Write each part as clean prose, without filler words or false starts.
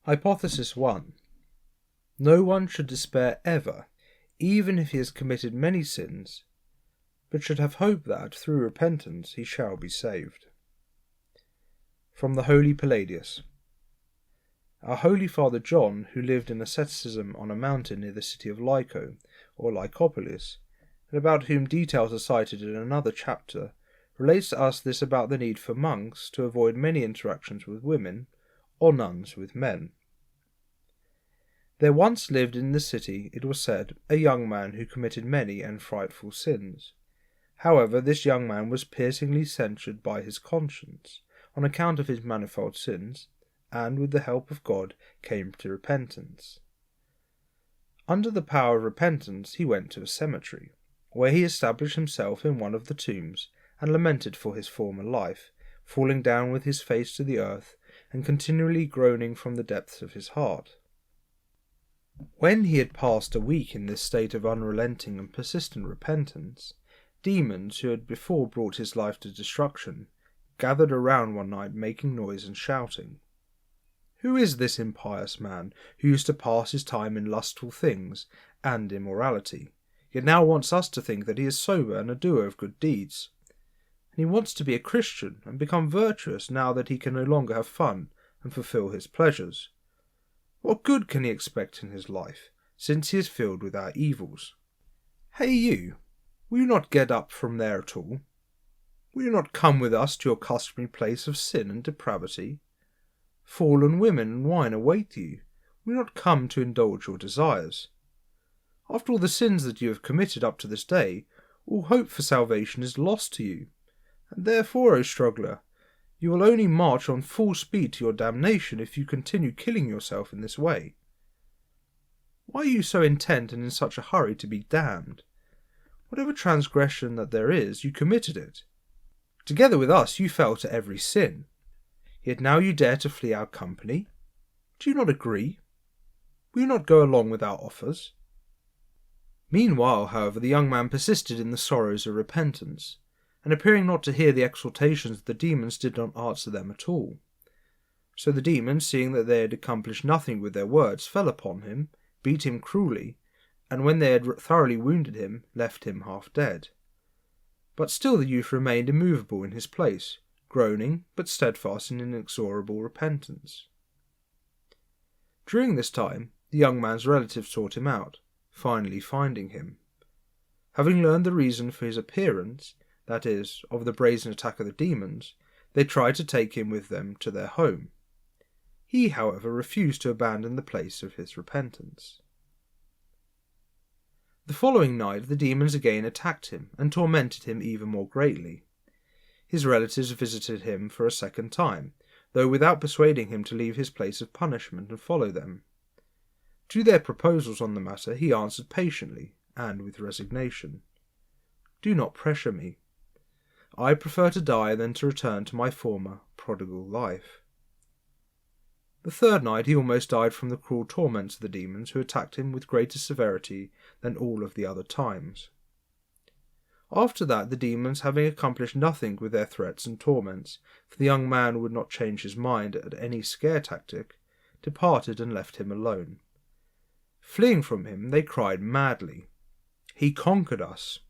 Hypothesis 1. No one should despair ever, even if he has committed many sins, but should have hope that, through repentance, he shall be saved. From the Holy Palladios. Our Holy Father John, who lived in asceticism on a mountain near the city of Lyco, or Lycopolis, and about whom details are cited in another chapter, relates to us this about the need for monks to avoid many interactions with women, or nuns with men. There once lived in the city, it was said, a young man who committed many and frightful sins. However, this young man was piercingly censured by his conscience, on account of his manifold sins, and, with the help of God, came to repentance. Under the power of repentance he went to a cemetery, where he established himself in one of the tombs, and lamented for his former life, falling down with his face to the earth, and continually groaning from the depths of his heart. When he had passed a week in this state of unrelenting and persistent repentance, demons, who had before brought his life to destruction, gathered around one night, making noise and shouting, "Who is this impious man, who used to pass his time in lustful things and immorality, yet now wants us to think that he is sober and a doer of good deeds? And he wants to be a Christian and become virtuous now that he can no longer have fun and fulfill his pleasures. What good can he expect in his life, since he is filled with our evils? Hey you, will you not get up from there at all? Will you not come with us to your customary place of sin and depravity? Fallen women and wine await you. Will you not come to indulge your desires? After all the sins that you have committed up to this day, all hope for salvation is lost to you, and therefore, O struggler, you will only march on full speed to your damnation if you continue killing yourself in this way. Why are you so intent and in such a hurry to be damned? Whatever transgression that there is, you committed it. Together with us you fell to every sin. Yet now you dare to flee our company? Do you not agree? Will you not go along with our offers?" Meanwhile, however, the young man persisted in the sorrows of repentance, and appearing not to hear the exhortations of the demons, did not answer them at all. So the demons, seeing that they had accomplished nothing with their words, fell upon him, beat him cruelly, and when they had thoroughly wounded him, left him half dead. But still the youth remained immovable in his place, groaning, but steadfast in inexorable repentance. During this time, the young man's relatives sought him out, finally finding him. Having learned the reason for his appearance, that is, of the brazen attack of the demons, they tried to take him with them to their home. He, however, refused to abandon the place of his repentance. The following night the demons again attacked him, and tormented him even more greatly. His relatives visited him for a second time, though without persuading him to leave his place of punishment and follow them. To their proposals on the matter he answered patiently, and with resignation, "Do not pressure me. I prefer to die than to return to my former prodigal life." The third night he almost died from the cruel torments of the demons, who attacked him with greater severity than all of the other times. After that, the demons, having accomplished nothing with their threats and torments, for the young man would not change his mind at any scare tactic, departed and left him alone. Fleeing from him, they cried madly, "He conquered us!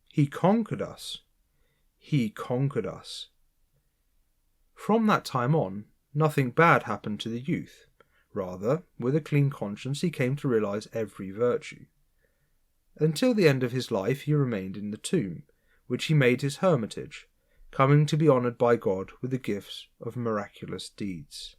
He conquered us! He conquered us!" From that time on, nothing bad happened to the youth. Rather, with a clean conscience, he came to realize every virtue. Until the end of his life he remained in the tomb, which he made his hermitage, coming to be honoured by God with the gifts of miraculous deeds.